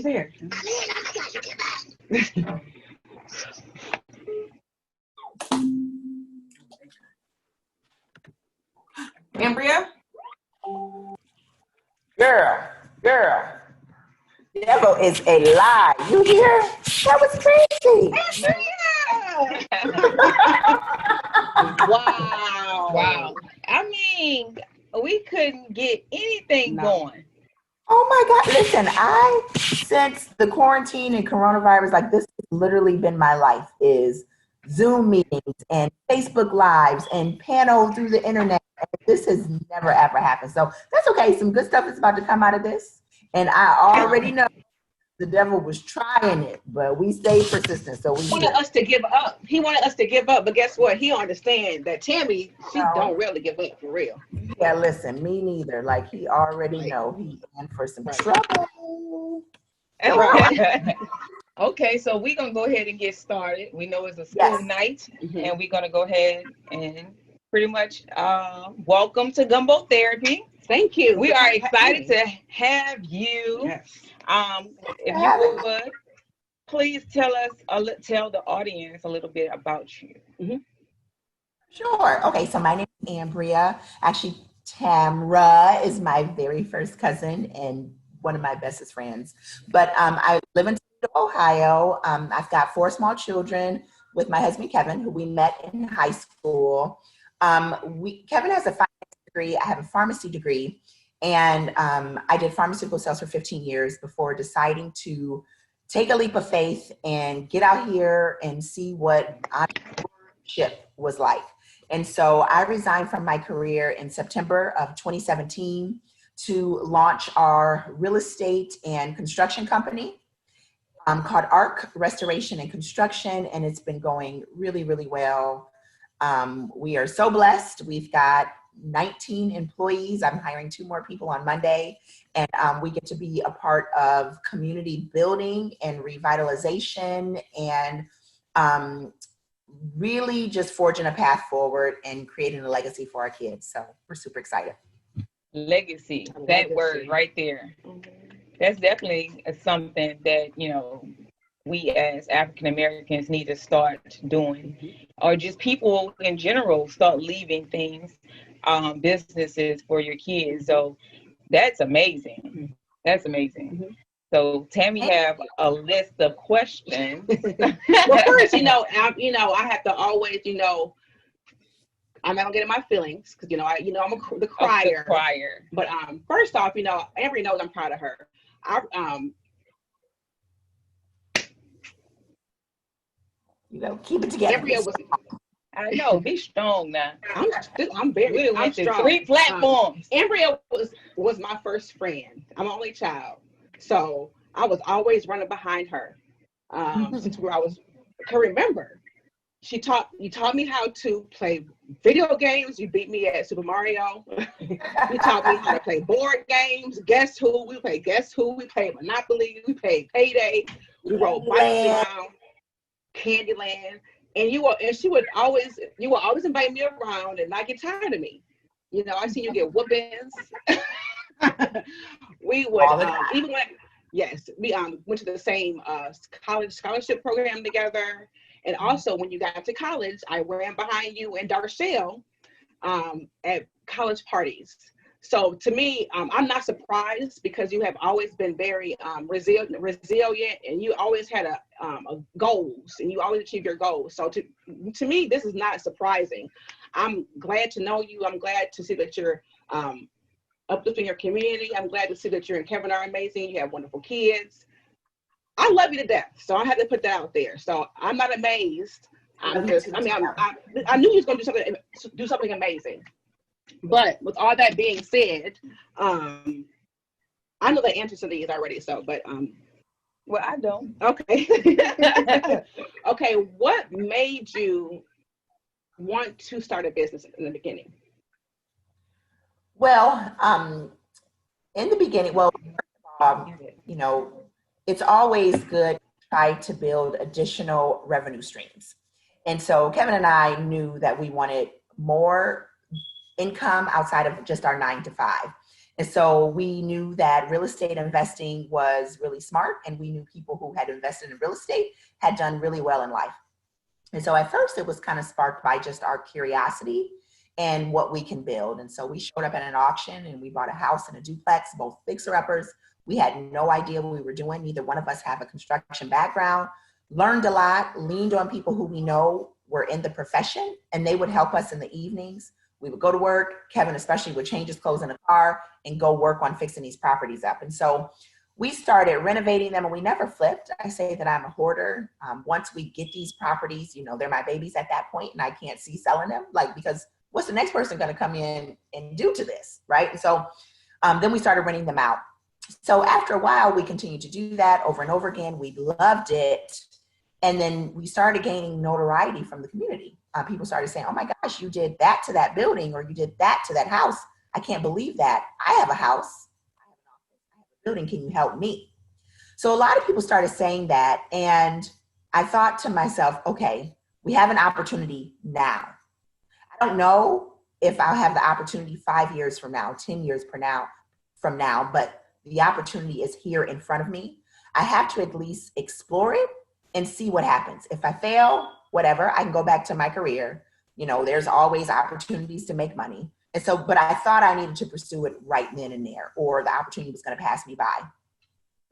here. Ambrea? Girl. Devil is a lie. You hear? That was crazy. Wow. I mean, we couldn't get anything going. Oh my God. Listen, since the quarantine and coronavirus, like this has literally been my life, is Zoom meetings and Facebook Lives and panels through the internet. And this has never, ever happened. So that's okay. Some good stuff is about to come out of this. And I already know the devil was trying it, but we stayed persistent. So he wanted us to give up. He wanted us to give up, but guess what? He understands that Tammy, she don't really give up for real. Yeah, listen, me neither. Like he already know he's in for some trouble. Okay, so we're gonna go ahead and get started. We know it's a school night, and we're gonna go ahead and pretty much welcome to Gumbo Therapy. Thank you. We are excited to have you. Yes. If you would, please tell the audience a little bit about you. Sure. Okay, so my name is Ambrea. Actually, Tamra is my very first cousin and one of my bestest friends. But I live in Ohio. I've got 4 small children with my husband, Kevin, who we met in high school. Kevin has a finance degree. I have a pharmacy degree. And I did pharmaceutical sales for 15 years before deciding to take a leap of faith and get out here and see what entrepreneurship was like. And so I resigned from my career in September of 2017 to launch our real estate and construction company called ARC Restoration and Construction. And it's been going really, really well. We are so blessed. We've got 19 employees. I'm hiring 2 more people on Monday. And we get to be a part of community building and revitalization and really just forging a path forward and creating a legacy for our kids. So we're super excited. Legacy, that word right there. That's definitely something that, we as African Americans need to start doing, or just people in general start leaving things, businesses for your kids. So that's amazing. That's amazing. So Tammy have a list of questions. Well, first, I have to always, I'm not gonna get in my feelings because I'm the crier. But first off, everybody knows I'm proud of her. Keep it together. I know, be strong now. I'm strong. 3 platforms. Ambrea was my first friend. I'm an only child, so I was always running behind her. Since I can remember. You taught me how to play video games. You beat me at Super Mario. You taught me how to play board games. Guess Who? We played Guess Who? We played Monopoly. We played Payday. We rode bikes around Candyland. And you would always invite me around and not get tired of me. I seen you get whoopings. We would even when we went to the same college scholarship program together. And also, when you got to college, I ran behind you and Darshell at college parties. So to me, I'm not surprised because you have always been very resilient, and you always had a goals, and you always achieve your goals. So to me, this is not surprising. I'm glad to know you. I'm glad to see that you're uplifting your community. I'm glad to see that you and Kevin are amazing. You have wonderful kids. I love you to death, so I had to put that out there. So I'm not amazed. I knew you was going to do something amazing. But with all that being said, I know the answer to these already. So, but well, I don't. Okay. Okay. What made you want to start a business in the beginning? Well, in the beginning, it's always good to try to build additional revenue streams. And so Kevin and I knew that we wanted more income outside of just our 9 to 5. And so we knew that real estate investing was really smart, and we knew people who had invested in real estate had done really well in life. And so at first it was kind of sparked by just our curiosity and what we can build. And so we showed up at an auction and we bought a house and a duplex, both fixer-uppers. We had no idea what we were doing. Neither one of us have a construction background. Learned a lot, leaned on people who we know were in the profession, and they would help us in the evenings. We would go to work. Kevin especially would change his clothes in the car and go work on fixing these properties up. And so we started renovating them, and we never flipped. I say that I'm a hoarder. Once we get these properties, you know, they're my babies at that point, and I can't see selling them, like, because what's the next person going to come in and do to this, right? And so then we started renting them out. So after a while, we continued to do that over and over again. We loved it. And then we started gaining notoriety from the community. People started saying, oh my gosh, you did that to that building, or you did that to that house. I can't believe that. I have a house, I have an office, I have a building. Can you help me? So a lot of people started saying that. And I thought to myself, okay, we have an opportunity now. I don't know if I'll have the opportunity 5 years from now, 10 years from now, but the opportunity is here in front of me. I have to at least explore it and see what happens. If I fail, whatever, I can go back to my career. You know, there's always opportunities to make money. And so, but I thought I needed to pursue it right then and there, or the opportunity was going to pass me by.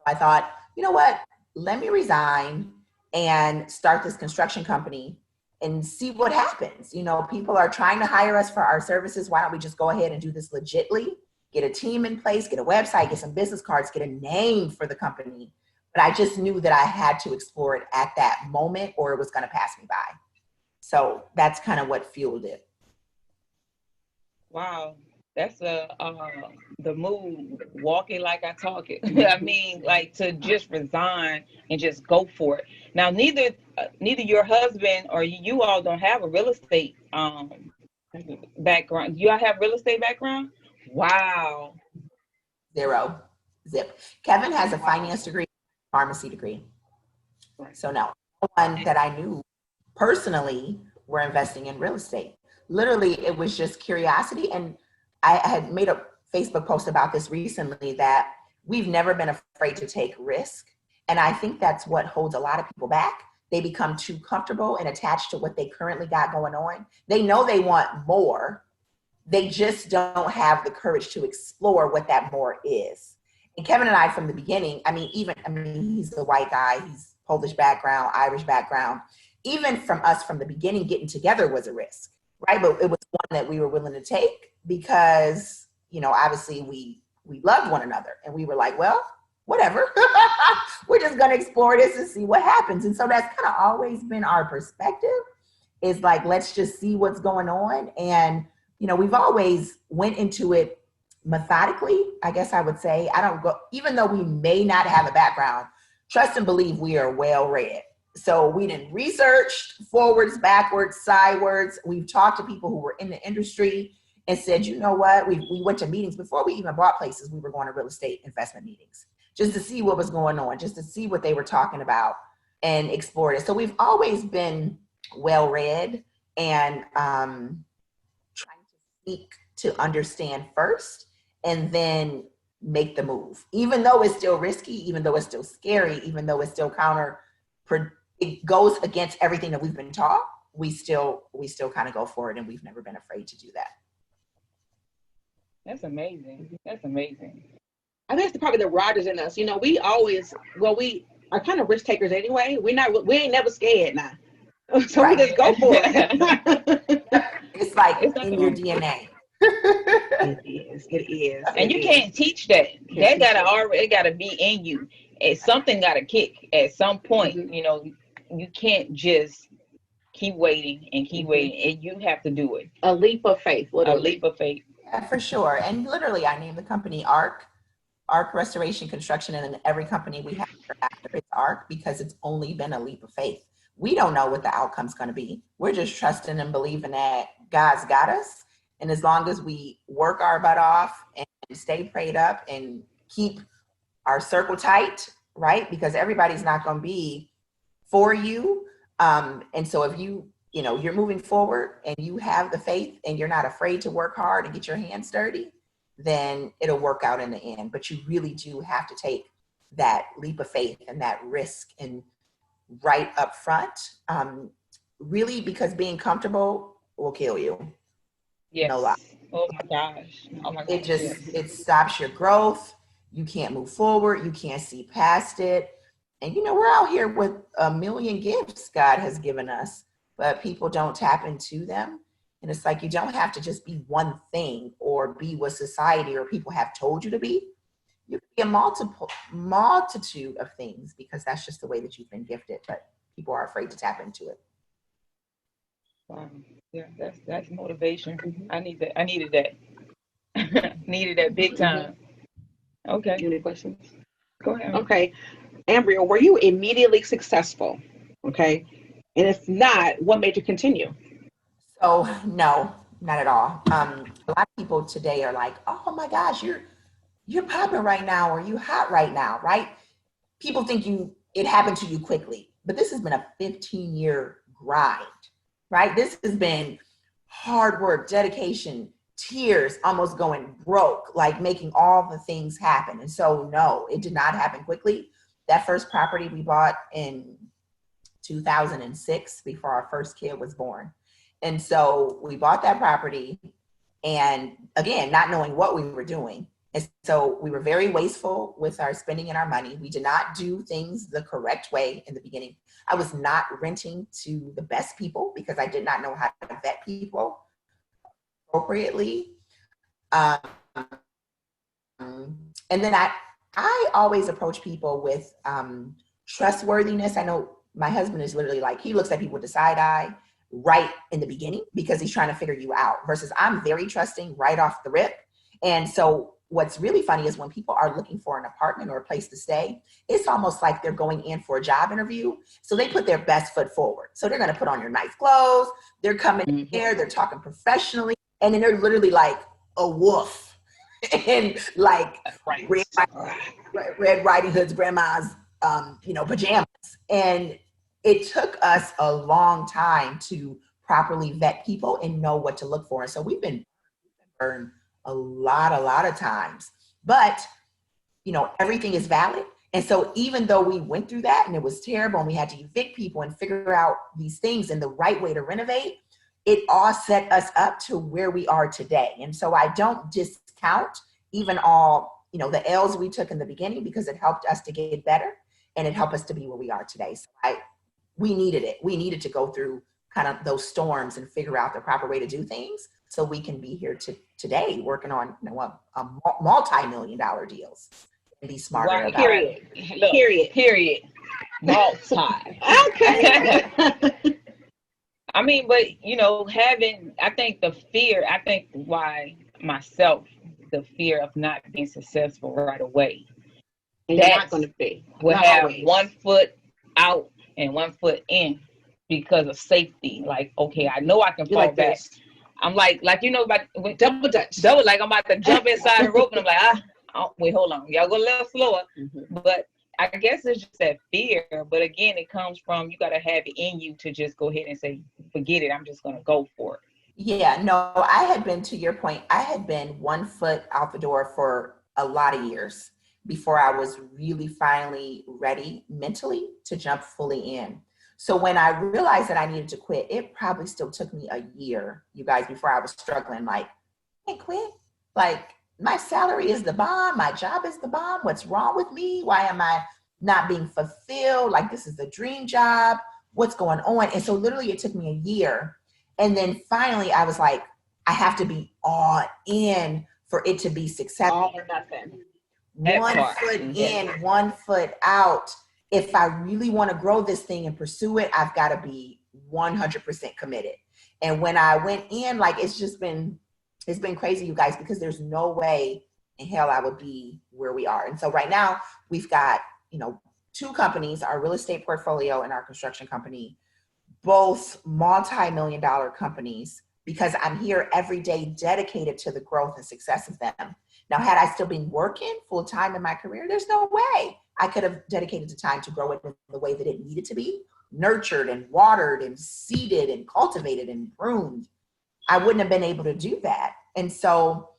I thought, you know what, let me resign and start this construction company and see what happens. You know, people are trying to hire us for our services. Why don't we just go ahead and do this legitly? Get a team in place, get a website, get some business cards, get a name for the company. But I just knew that I had to explore it at that moment, or it was going to pass me by. So that's kind of what fueled it. Wow, that's the move, walking like I talk it. I mean, like, to just resign and just go for it. Now, neither your husband or you all don't have a real estate background. You all have real estate background? Wow. Zero. Zip. Kevin has a finance degree, pharmacy degree. So no one that I knew personally were investing in real estate. Literally, it was just curiosity. And I had made a Facebook post about this recently, that we've never been afraid to take risk. And I think that's what holds a lot of people back. They become too comfortable and attached to what they currently got going on. They know they want more. They just don't have the courage to explore what that more is. And Kevin and I, from the beginning, he's a white guy, he's Polish background, Irish background. Even from us from the beginning, getting together was a risk, right? But it was one that we were willing to take because, you know, obviously we loved one another, and we were like, well, whatever. We're just going to explore this and see what happens. And so that's kind of always been our perspective, is like, let's just see what's going on. And, you know, we've always went into it methodically, I guess I would say. Even though we may not have a background, trust and believe we are well read. So we didn't research forwards, backwards, sidewards. We've talked to people who were in the industry and said, you know what, we went to meetings before we even bought places. We were going to real estate investment meetings just to see what was going on, just to see what they were talking about and explore it. So we've always been well read and trying to seek to understand first and then make the move. Even though it's still risky, even though it's still scary, even though it's still it goes against everything that we've been taught, we still kind of go for it, and we've never been afraid to do that. That's amazing. That's amazing. I think it's probably the riders in us. You know, we are kind of risk takers anyway. We ain't never scared now. So right. We just go for it. It's like in your DNA. It is. And you can't teach that. It gotta be in you. And something gotta kick at some point. Mm-hmm. You know, you can't just keep waiting and keep waiting. And you have to do it. A leap of faith. Literally. A leap of faith. Yeah, for sure. And literally, I named the company ARC Restoration Construction, and in every company we have after it's ARC, because it's only been a leap of faith. We don't know what the outcome's going to be. We're just trusting and believing that God's got us. And as long as we work our butt off and stay prayed up and keep our circle tight, right? Because everybody's not going to be for you. And so if you're moving forward and you have the faith and you're not afraid to work hard and get your hands dirty, then it'll work out in the end. But you really do have to take that leap of faith and that risk and right up front, really, because being comfortable will kill you. Yes. No lie. Oh my gosh. Oh my gosh. It stops your growth. You can't move forward. You can't see past it. And we're out here with a million gifts God has given us, but people don't tap into them. And it's like, you don't have to just be one thing or be what society or people have told you to be. You can be a multitude of things, because that's just the way that you've been gifted, but people are afraid to tap into it. Wow. Yeah, that's motivation. I needed that. Needed that big time. Okay. Any questions? Go ahead. Okay. Ambrea, were you immediately successful? Okay. And if not, what made you continue? So no, not at all. A lot of people today are like, oh my gosh, you're popping right now, or you hot right now, right? People think it happened to you quickly, but this has been a 15-year grind, right? This has been hard work, dedication, tears, almost going broke, like making all the things happen. And so no, it did not happen quickly. That first property we bought in 2006, before our first kid was born. And so we bought that property, and again, not knowing what we were doing. And so we were very wasteful with our spending and our money. We did not do things the correct way in the beginning. I was not renting to the best people because I did not know how to vet people appropriately. And then I always approach people with trustworthiness. I know my husband is literally like, he looks at people with the side eye right in the beginning because he's trying to figure you out, versus I'm very trusting right off the rip. And so what's really funny is when people are looking for an apartment or a place to stay, it's almost like they're going in for a job interview. So they put their best foot forward. So they're going to put on your nice clothes. They're coming in there. They're talking professionally. And then they're literally like a wolf and like Red Riding Hood's grandma's, pajamas. And it took us a long time to properly vet people and know what to look for. And so we've been burned a lot of times, but everything is valid. And so even though we went through that and it was terrible and we had to evict people and figure out these things and the right way to renovate, it all set us up to where we are today. And so I don't discount even all, the L's we took in the beginning, because it helped us to get better and it helped us to be where we are today. So we needed it. We needed to go through kind of those storms and figure out the proper way to do things so we can be here today working on a multi-million-dollar deals and be smarter about period. it. Look, period. Multi. Okay. I mean, but I think the fear of not being successful right away. And you're not going to be. Will have always. 1 foot out and 1 foot in because of safety. Like, okay, I know I can fall like back. This. I'm like double dutch. Like I'm about to jump inside the rope and I'm like, wait, hold on. Y'all go a little slower. Mm-hmm. But I guess it's just that fear. But again, it comes from, you got to have it in you to just go ahead and say, forget it. I'm just going to go for it. Yeah, no, I had been, to your point, I had been 1 foot out the door for a lot of years before I was really finally ready mentally to jump fully in. So when I realized that I needed to quit, it probably still took me a year, you guys, before I was struggling. Like, I can't quit. Like, my salary is the bomb. My job is the bomb. What's wrong with me? Why am I not being fulfilled? Like, this is the dream job. What's going on? And so literally it took me a year. And then finally I was like, I have to be all in for it to be successful. All or nothing. 1 foot in, 1 foot out. If I really want to grow this thing and pursue it, I've got to be 100% committed. And when I went in, like, it's been crazy, you guys, because there's no way in hell I would be where we are. And so right now we've got, 2 companies, our real estate portfolio and our construction company, both multi-million-dollar companies, because I'm here every day dedicated to the growth and success of them. Now, had I still been working full time in my career, there's no way I could have dedicated the time to grow it in the way that it needed to be, nurtured and watered and seeded and cultivated and pruned. I wouldn't have been able to do that. And so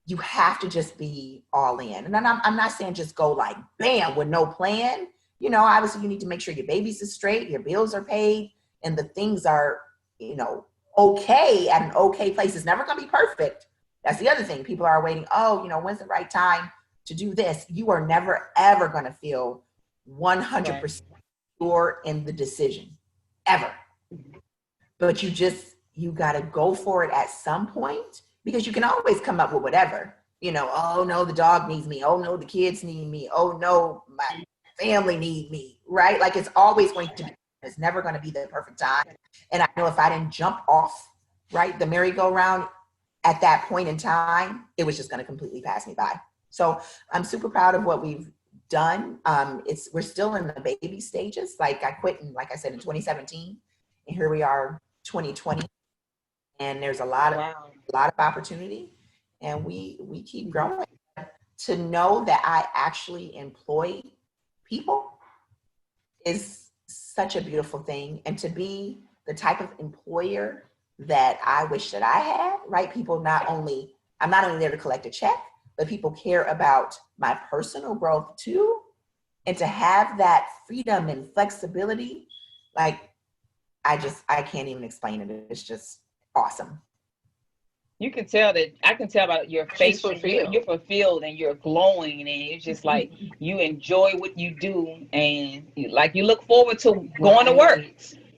you have to just be all in. And I'm not saying just go like bam with no plan. You know, obviously you need to make sure your babies is straight, your bills are paid, and the things are, you know, okay at an okay place. It's never going to be perfect. That's the other thing. People are waiting. Oh, you know, when's the right time to do this? You are never, ever going to feel 100% sure in the decision, ever. But you got to go for it at some point, because you can always come up with whatever, you know, oh no, the dog needs me. Oh no, the kids need me. Oh no, my family need me, right? Like it's always going to be, it's never going to be the perfect time. And I know if I didn't jump off, right, the merry-go-round at that point in time, it was just going to completely pass me by. So I'm super proud of what we've done. We're still in the baby stages. Like I quit in, like I said, in 2017, and here we are 2020. And there's a lot of opportunity, and we keep growing. To know that I actually employ people is such a beautiful thing. And to be the type of employer that I wish that I had, right? People I'm not only there to collect a check, but people care about my personal growth too. And to have that freedom and flexibility, like I can't even explain it. It's just awesome. You can tell that, I can tell about your face. You're fulfilled and you're glowing, and it's just like you enjoy what you do, and you look forward to going to work.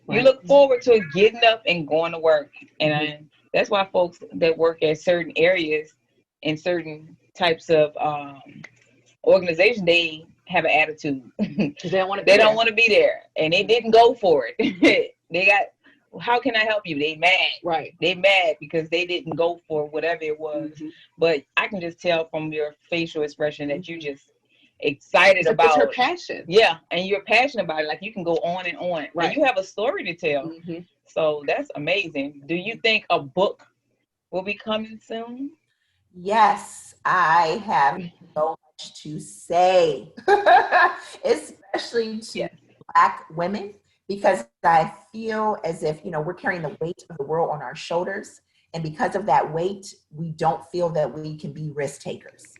You look forward to getting up and going to work. And that's why folks that work at certain areas and certain types of organizations, they have an attitude. They don't want to be there, and they didn't go for it. They got, how can I help you? They mad. Right. They mad because they didn't go for whatever it was. But I can just tell from your facial expression that you just excited about it's her passion. Yeah, and you're passionate about it. Like you can go on and on. Right. And you have a story to tell. So that's amazing. Do you think a book will be coming soon? Yes, I have so much to say, especially to Black women, because I feel as if, you know, we're carrying the weight of the world on our shoulders. And because of that weight, we don't feel that we can be risk takers.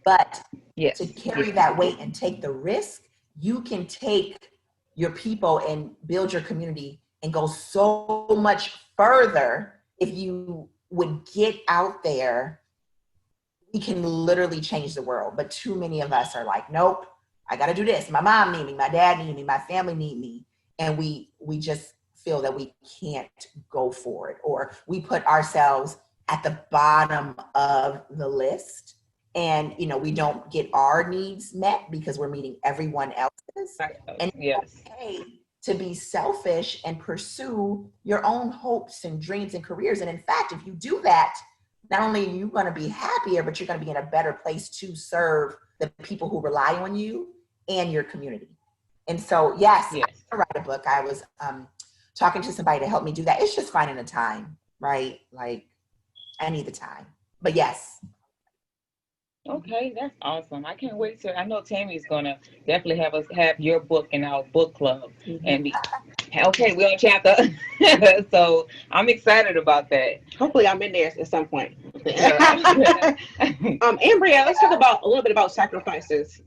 But to carry that weight and take the risk, you can take your people and build your community and go so much further. If you would get out there, we can literally change the world. But too many of us are like, nope, I got to do this. My mom need me, my dad need me, my family need me. And we just feel that we can't go for it, or we put ourselves at the bottom of the list, and you know, we don't get our needs met because we're meeting everyone else's. And it's okay to be selfish and pursue your own hopes and dreams and careers. And in fact, if you do that, not only are you going to be happier, but you're going to be in a better place to serve the people who rely on you and your community. And so, yes. I write a book. I was talking to somebody to help me do that. It's just finding the time, right? Like, I need the time. But yes. Okay, that's awesome. I can't wait to. I know Tammy's gonna definitely have us have your book in our book club, and be okay. We're on chapter, so I'm excited about that. Hopefully, I'm in there at some point. Ambrea, let's talk about a little bit about sacrifices.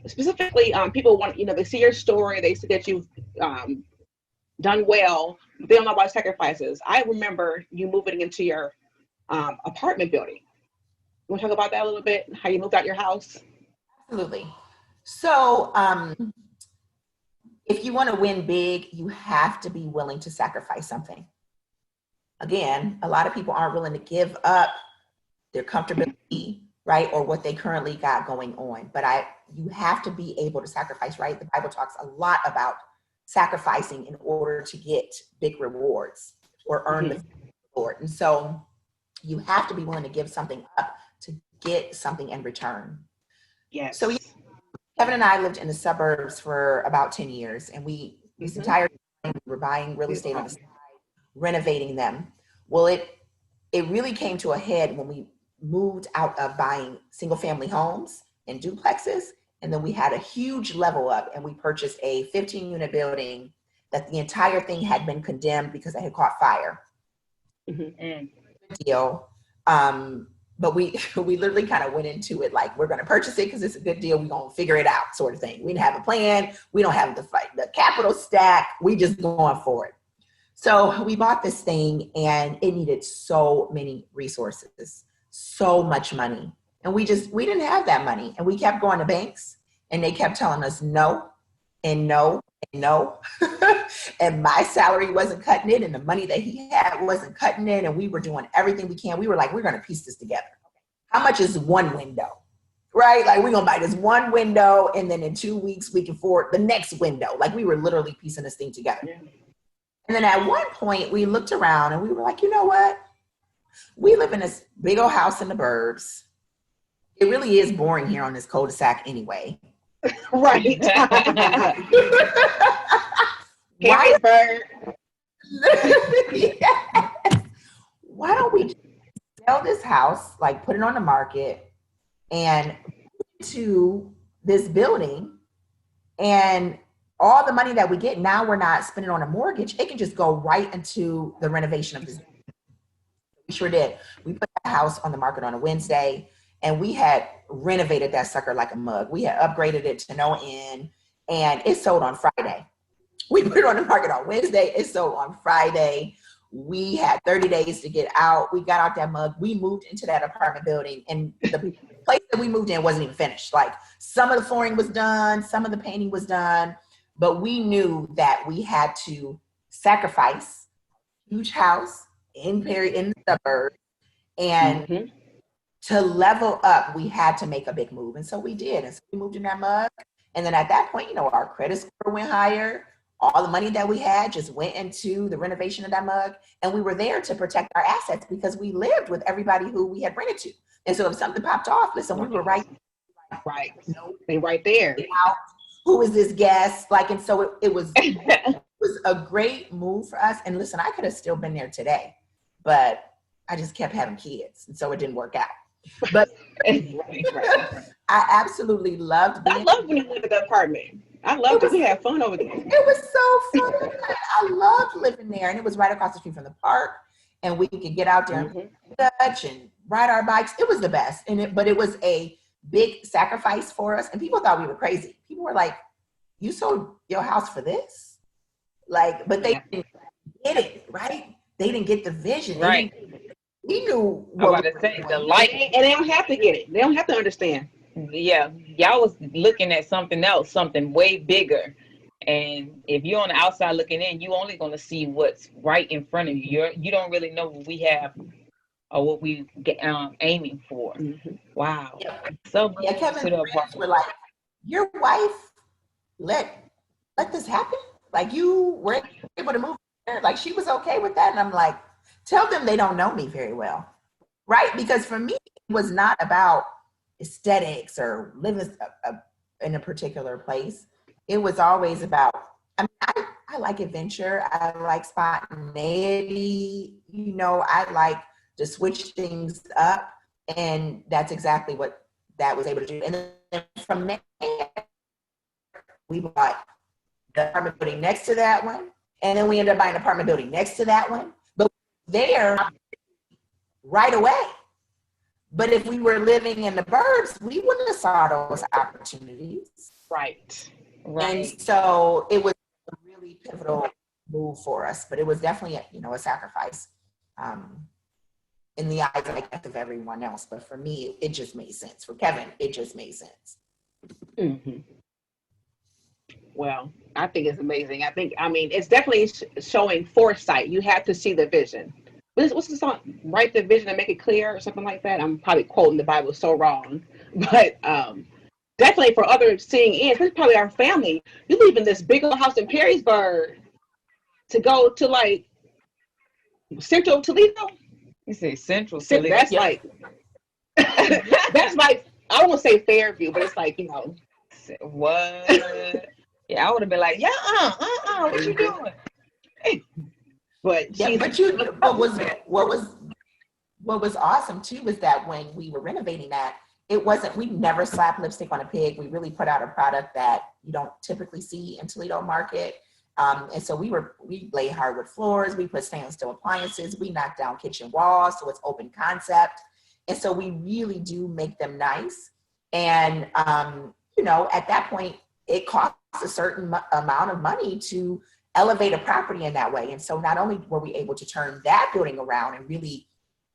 Specifically, people want, you know, they see your story, they see that you've done well. They don't know about sacrifices. I remember you moving into your apartment building. You want to talk about that a little bit? How you moved out your house? Absolutely. So, if you want to win big, you have to be willing to sacrifice something. Again, a lot of people aren't willing to give up their comfortability, right, or what they currently got going on. But you have to be able to sacrifice, right? The Bible talks a lot about sacrificing in order to get big rewards or earn the reward. And so you have to be willing to give something up to get something in return. Yes. So Kevin and I lived in the suburbs for about 10 years, and this entire time we were buying real estate on the side, renovating them. Well, it really came to a head when we moved out of buying single family homes and duplexes. And then we had a huge level up, and we purchased a 15-unit building that the entire thing had been condemned because it had caught fire. Deal. but we literally kind of went into it like, we're going to purchase it because it's a good deal. We're going to figure it out, sort of thing. We didn't have a plan. We don't have the capital stack. We just going for it. So we bought this thing, and it needed so many resources, so much money. And we didn't have that money. And we kept going to banks, and they kept telling us no and no and no. And my salary wasn't cutting it, and the money that he had wasn't cutting it. And we were doing everything we can. We were like, we're going to piece this together. How much is one window? Right? Like, we're going to buy this one window, and then in 2 weeks, we can afford the next window. Like, we were literally piecing this thing together. Yeah. And then at one point, we looked around, and we were like, you know what? We live in this big old house in the burbs. It really is boring here on this cul-de-sac anyway. Right. Why, yes. Why don't we sell this house, like put it on the market and to this building, and all the money that we get now, we're not spending on a mortgage. It can just go right into the renovation of this. We sure did. We put the house on the market on a Wednesday, and we had renovated that sucker like a mug. We had upgraded it to no end, and it sold on Friday. We put it on the market on Wednesday. It sold on Friday. We had 30 days to get out. We got out that mug. We moved into that apartment building, and the place that we moved in wasn't even finished. Like, some of the flooring was done, some of the painting was done, but we knew that we had to sacrifice a huge house in the suburbs, and to level up, we had to make a big move. And so we did. And so we moved in that mug. And then at that point, you know, our credit score went higher. All the money that we had just went into the renovation of that mug. And we were there to protect our assets because we lived with everybody who we had rented to. And so if something popped off, listen, we were right. You know, they right there. Who is this guest? Like, and so it was a great move for us. And listen, I could have still been there today, but I just kept having kids. And so it didn't work out. But I absolutely loved I love when you live in the apartment. I loved it. We had fun over there. It was so fun. I loved living there. And it was right across the street from the park. And we could get out there and touch and ride our bikes. It was the best. But it was a big sacrifice for us. And people thought we were crazy. People were like, you sold your house for this? Like, but they didn't get it, right? They didn't get the vision. Right. We knew what I was about to say, the light. And they don't have to get it. They don't have to understand. Yeah. Y'all was looking at something else, something way bigger. And if you're on the outside looking in, you only going to see what's right in front of you. You don't really know what we have or what we get aiming for. Wow. Yeah. So Kevin, we're like, your wife let this happen? Like, you were able to move there? Like, she was okay with that? And I'm like, tell them they don't know me very well, right? Because for me, it was not about aesthetics or living in a particular place. It was always about, I mean, I like adventure. I like spontaneity. You know, I like to switch things up. And that's exactly what that was able to do. And then from there, we bought the apartment building next to that one. And then we ended up buying an apartment building next to that one. But there right away. But if we were living in the burbs, we wouldn't have saw those opportunities. Right. And so it was a really pivotal move for us, but it was definitely a sacrifice in the eyes, I guess, of everyone else. But for me, it just made sense. For Kevin, it just made sense. Well, I think it's amazing. I mean, it's definitely showing foresight. You have to see the vision. What's the song? Write the vision and make it clear, or something like that. I'm probably quoting the Bible so wrong, but definitely for others seeing in, especially probably our family. You live in this big old house in Perrysburg to go to like Central Toledo. You say Central Toledo. That's like that's like, I won't say Fairview, but it's like, what? Yeah, I would have been like, what you doing? But what was awesome too was that when we were renovating that, we never slapped lipstick on a pig. We really put out a product that you don't typically see in Toledo market. And so we laid hardwood floors, we put stainless steel appliances, we knocked down kitchen walls, so it's open concept. And so we really do make them nice. And, you know, at that point, it costs a certain amount of money to elevate a property in that way. And so not only were we able to turn that building around and really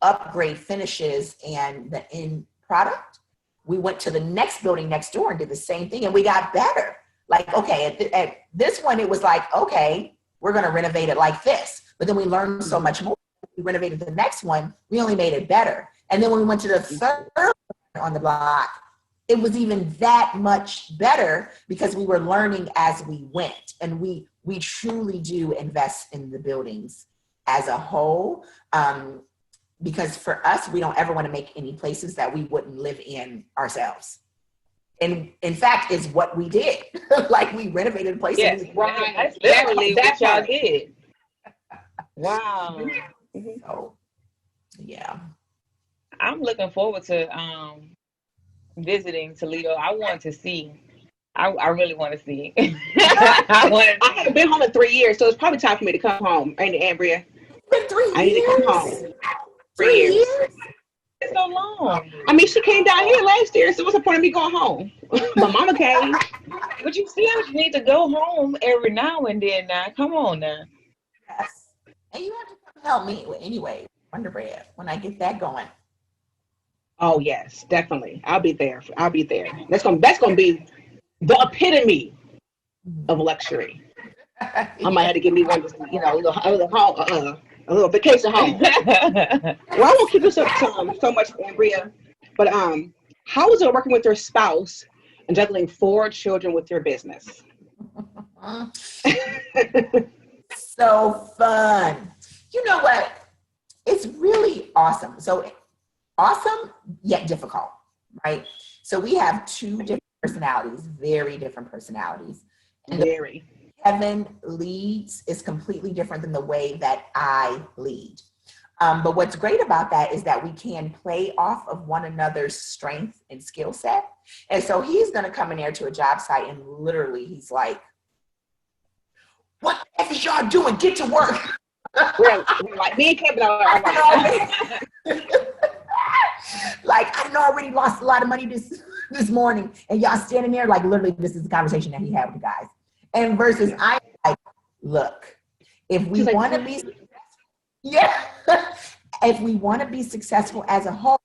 upgrade finishes and the end product, we went to the next building next door and did the same thing, and we got better. Like, okay, at this one, it was like, okay, we're going to renovate it like this. But then we learned so much more. We renovated the next one, we only made it better. And then when we went to the third on the block, it was even that much better because we were learning as we went. And we truly do invest in the buildings as a whole. Because for us, we don't ever want to make any places that we wouldn't live in ourselves. And in fact, is what we did. Like, we renovated a place. Yes, right. That's literally what y'all did. Wow. So, yeah. I'm looking forward to visiting Toledo. I want to see. I really want to see. I haven't been home in 3 years, so it's probably time for me to come home. Ain't it, Ambrea? It's been 3 years. I need to come home. 3 years. It's so long. I mean, she came down here last year, so what's the point of me going home? My mama came. But you still need to go home every now and then now. Come on now. Yes. And you have to come help me anyway, Wonder Bread, when I get that going. Oh yes, definitely. I'll be there. That's gonna be the epitome of luxury. I might have to give me one, you know, a little vacation home. Well, I won't keep this up so much, Ambrea. But how is it working with your spouse and juggling 4 children with your business? So fun. You know what? It's really awesome. So awesome, yet difficult, right? So we have 2 different personalities, very different personalities. And Very. Kevin leads is completely different than the way that I lead. But what's great about that is that we can play off of one another's strength and skill set. And so he's going to come in there to a job site and literally he's like, what the heck is y'all doing? Get to work. We're like, me and Kevin are like, like, I know I already lost a lot of money this morning, and y'all standing there like literally this is the conversation that he had with the guys. And versus I like, look, if we want to be if we want to be successful as a whole,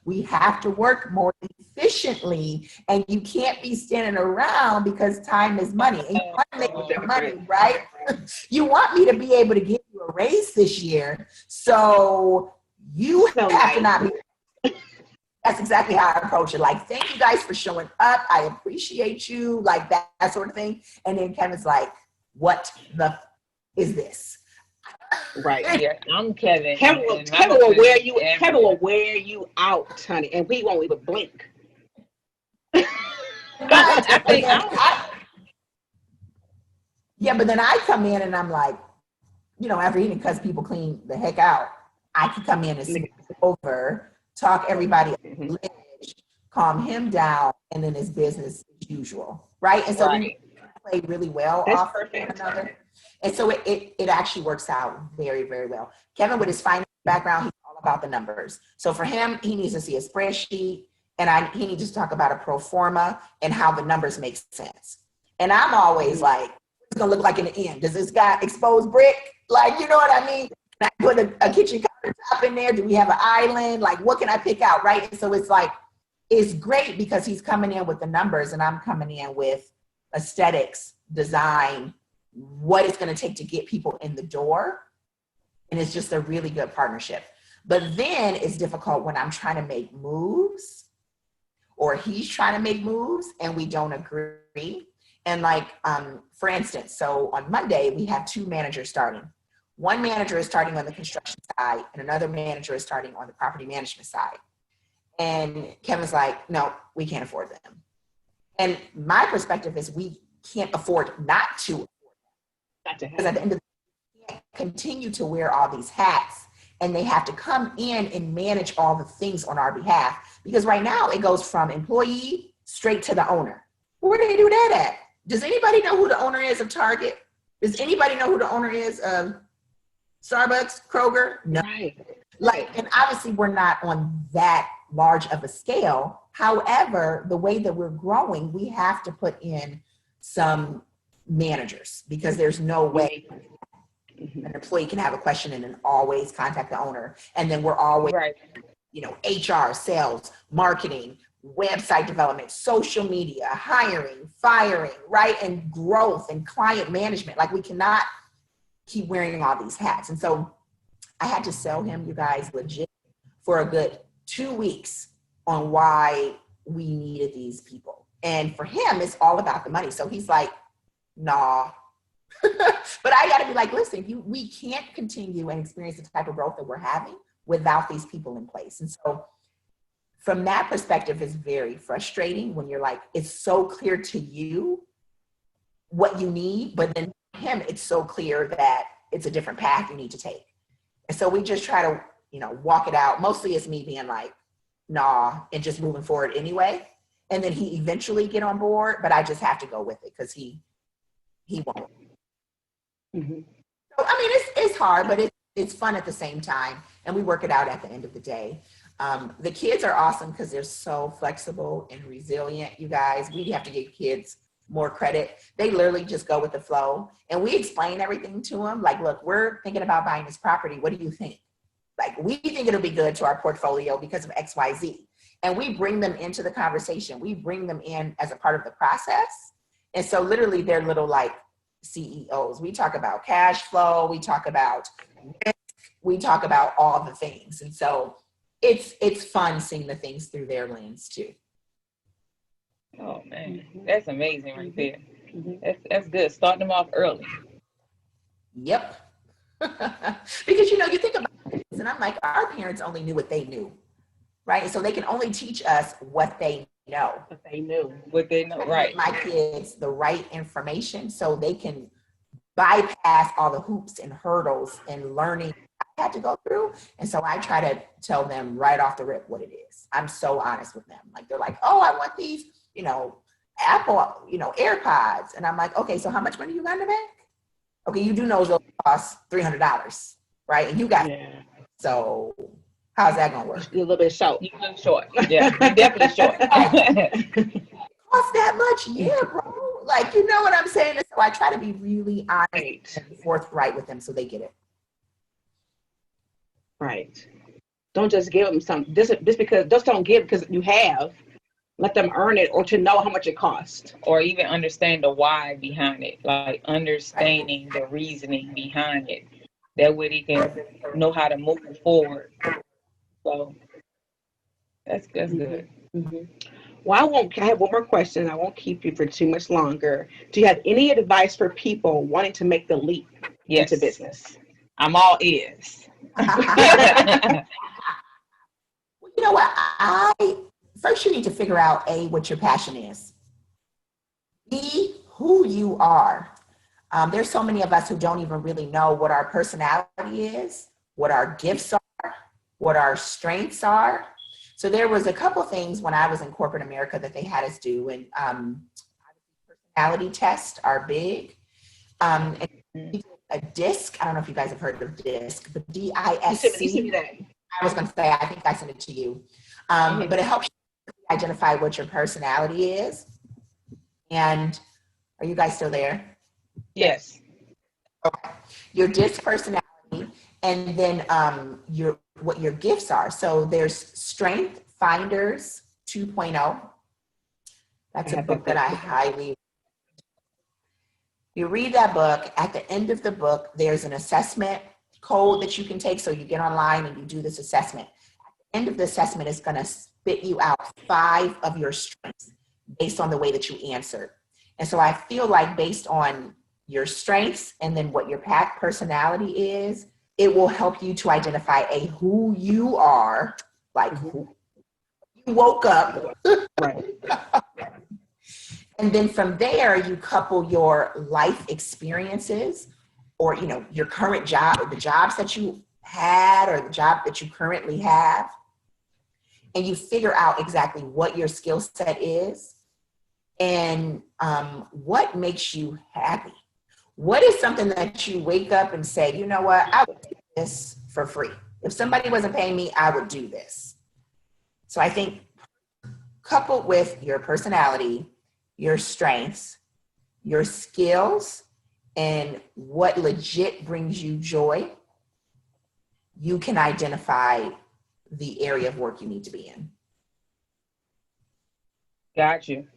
we have to work more efficiently, and you can't be standing around because time is money. And you want to make more money, right? You want me to be able to give you a raise this year, so you have to not be. That's exactly how I approach it. Like, thank you guys for showing up. I appreciate you, like that sort of thing. And then Kevin's like, what the is this? right. Yeah, I'm Kevin. Kevin will wear you out, honey, and we won't even blink. Yeah, but then I come in and I'm like, you know, after he didn't cuss people clean the heck out, I could come in and smooth over, talk everybody up, calm him down, and then it's business as usual, right? And so we play really well off one another. And so it actually works out very, very well. Kevin, with his finance background, he's all about the numbers. So for him, he needs to see a spreadsheet, and he needs to talk about a pro forma and how the numbers make sense. And I'm always like, it's gonna look like in the end. Does this guy expose brick? Like, you know what I mean? Can I put a kitchen countertop in there? Do we have an island? Like, what can I pick out, right? And so it's like, it's great because he's coming in with the numbers and I'm coming in with aesthetics, design, what it's going to take to get people in the door. And it's just a really good partnership. But then it's difficult when I'm trying to make moves or he's trying to make moves and we don't agree. And like, for instance, so on Monday, we have 2 managers starting. One manager is starting on the construction side and another manager is starting on the property management side. And Kevin's like, no, we can't afford them. And my perspective is we can't afford not to. Because at the end of the day, we can't continue to wear all these hats and they have to come in and manage all the things on our behalf. Because right now it goes from employee straight to the owner. Where do they do that at? Does anybody know who the owner is of Target? Does anybody know who the owner is of Starbucks, Kroger, no. Right. Like, and obviously we're not on that large of a scale. However, the way that we're growing, we have to put in some managers because there's no way an employee can have a question and then always contact the owner. And then we're always, Right. you know, HR, sales, marketing, website development, social media, hiring, firing, right? And growth and client management. Like we cannot keep wearing all these hats. And so I had to sell him, you guys, legit for a good 2 weeks on why we needed these people. And for him, it's all about the money. So he's like, nah. But I got to be like, listen, we can't continue and experience the type of growth that we're having without these people in place. And so from that perspective, it's very frustrating when you're like, it's so clear to you what you need, but then for him, it's so clear that it's a different path you need to take. And so we just try to, you know, walk it out. Mostly it's me being like, nah, and just moving forward anyway. And then he eventually get on board, but I just have to go with it because he won't. Mm-hmm. So, I mean, it's hard, but it's fun at the same time. And we work it out at the end of the day. The kids are awesome because they're so flexible and resilient, you guys. We have to give kids more credit. They literally just go with the flow. And we explain everything to them. Like, look, we're thinking about buying this property. What do you think? Like, we think it'll be good to our portfolio because of X, Y, Z. And we bring them into the conversation. We bring them in as a part of the process. And so literally they're little like CEOs. We talk about cash flow. We talk about risk. We talk about all the things. And so it's fun seeing the things through their lens too. Oh man, that's amazing right there. That's good. Starting them off early. Yep. Because, you know, you think about this, and I'm like, our parents only knew what they knew, right? And so they can only teach us what they know. What they knew. What they know, right? My kids the right information so they can bypass all the hoops and hurdles and learning I had to go through. And so I try to tell them right off the rip what it is. I'm so honest with them. Like, they're like, oh, I want these, you know, Apple, you know, AirPods. And I'm like, okay, so how much money you got in the bank? Okay, you do know those cost $300, right? And you got so how's that gonna work? You're a little bit short. You're a little short. Yeah, you're definitely short. Cost that much? Yeah, bro. Like, you know what I'm saying? And so I try to be really honest and forthright with them so they get it. Right. Don't just give them something. Just because, just don't give because you have. Let them earn it or to know how much it costs. Or even understand the why behind it, like understanding the reasoning behind it. That way they can know how to move forward. So that's good. Mm-hmm. Well, I have one more question. I won't keep you for too much longer. Do you have any advice for people wanting to make the leap into business? I'm all ears. You know what? First, you need to figure out what your passion is. Be who you are. There's so many of us who don't even really know what our personality is, what our gifts are, what our strengths are. So there was a couple things when I was in corporate America that they had us do, and personality tests are big. And a DISC, I don't know if you guys have heard of DISC, but DISC. I was going to say, I think I sent it to you. But it helps you identify what your personality is. And are you guys still there? Yes. Okay. Your DISC personality, and then what your gifts are. So there's Strength Finders 2.0. That's a book that I highly. You read that book. At the end of the book, there's an assessment code that you can take. So you get online and you do this assessment. At the end of the assessment, it's going to spit you out 5 of your strengths based on the way that you answered. And so I feel like based on your strengths and then what your personality is, it will help you to identify who you are, like who you woke up. Right. And then from there, you couple your life experiences or, you know, your current job or the jobs that you had or the job that you currently have. And you figure out exactly what your skill set is and what makes you happy. What is something that you wake up and say, you know what, I would do this for free. If somebody wasn't paying me, I would do this. So I think coupled with your personality, your strengths, your skills, and what legit brings you joy, you can identify the area of work you need to be in. Got you.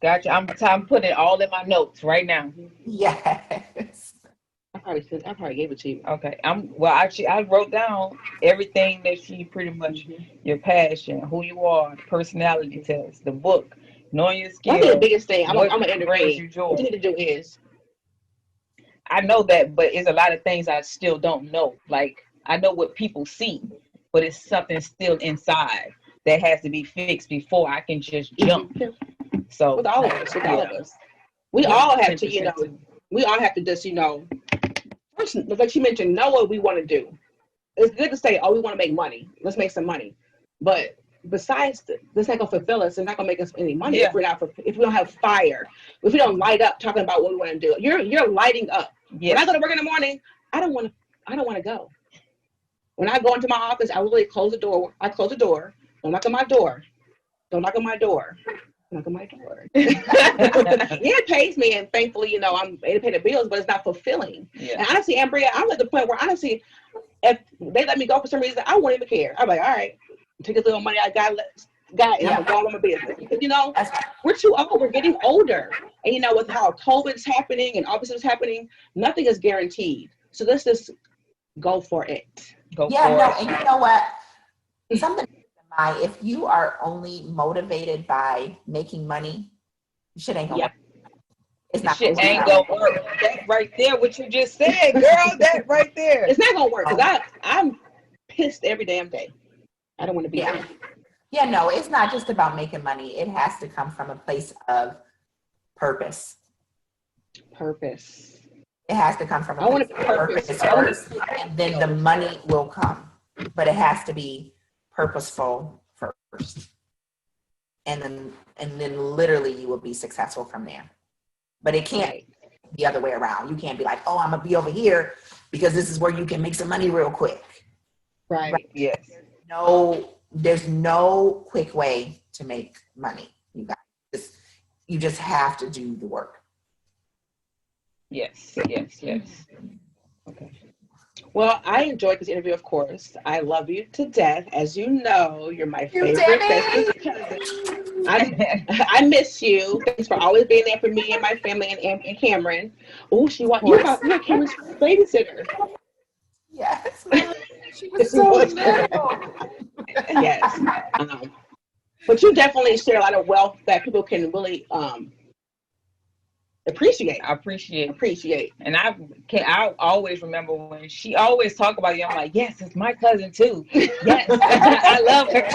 I'm putting it all in my notes right now. Yes. I probably gave it to you. Okay. I wrote down everything that she pretty much, your passion, who you are, personality test, the book, knowing your skills. I think the biggest thing, I'm an brings interview. you joy. What you need to do is, I know that, but it's a lot of things I still don't know. Like, I know what people see, but it's something still inside that has to be fixed before I can just jump. So with all of us, we all have to, we all have to just, first, like she mentioned, know what we want to do. It's good to say, oh, we want to make money. Let's make some money. But besides, that's not going to fulfill us. It's not going to make us any money if we don't have fire. If we don't light up talking about what we want to do. You're lighting up. Yes. When I go to work in the morning, I don't want to go. When I go into my office, I really close the door. I close the door. Don't knock on my door. Don't knock on my door. Knock on my door. It pays me, and thankfully, I'm able to pay the bills, but it's not fulfilling. Yeah. And honestly, Ambrea, I'm at the point where honestly, if they let me go for some reason, I won't even care. I'm like, all right, take this little money I got, and I'm gonna go on my business. Because, we're too old. We're getting older, and with how COVID's happening and all this is happening, nothing is guaranteed. So let's just go for it. And you know what? Something. If you are only motivated by making money, shit ain't gonna work. It's not. Shit ain't gonna work. That right there, what you just said, girl. That right there. It's not gonna work because I'm pissed every damn day. I don't want to be there. Yeah, no, it's not just about making money. It has to come from a place of purpose. Purpose. It has to come from a place of purpose first, and then the money will come. But it has to be purposeful first, and then literally you will be successful from there. But it can't be the other way around. You can't be like, oh, I'm gonna be over here because this is where you can make some money real quick. Right. Yes. No, there's no quick way to make money. You just have to do the work. Yes. Okay. Well, I enjoyed this interview, of course. I love you to death. As you know, you're my favorite bestest cousin. I miss you. Thanks for always being there for me and my family and Cameron. Oh, you're Cameron's babysitter. Yes. She was so little. Yes. But you definitely share a lot of wealth that people can really appreciate. And I always remember when she always talk about you. I'm like, yes, it's my cousin too. Yes. I love her.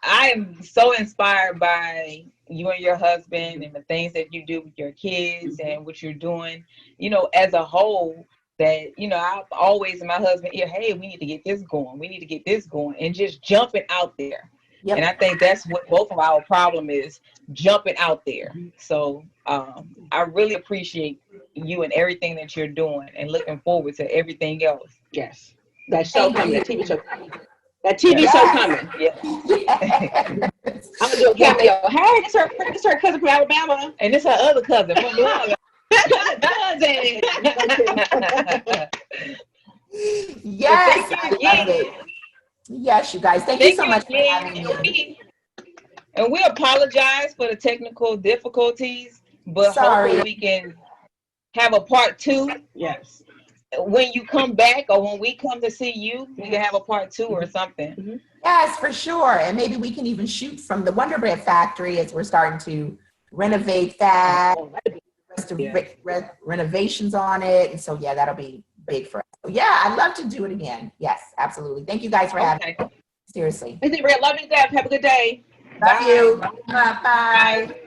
I am so inspired by you and your husband and the things that you do with your kids and what you're doing, as a whole, that, I've always in my husband ear, hey, we need to get this going and just jumping out there. Yep. And I think that's what both of our problem is, jumping out there. So I really appreciate you and everything that you're doing and looking forward to everything else. Yes. That show coming, that TV show coming. That TV show coming. Yeah. I'm gonna do a cameo. Hey, this her cousin from Alabama. And this her other cousin from Florida. Cousin. Yes, I love it. Yes, you guys. Thank you so much for having me. And we apologize for the technical difficulties, but hopefully we can have a part 2. Yes. When you come back or when we come to see you, we can have a part 2 or something. Mm-hmm. Yes, for sure. And maybe we can even shoot from the Wonder Bread factory as we're starting to renovate that. Renovations on it. And so, that'll be big for us. So, I'd love to do it again. Yes, absolutely. Thank you guys for having me. Seriously. Love you, Deb. Have a good day. Love you. Bye.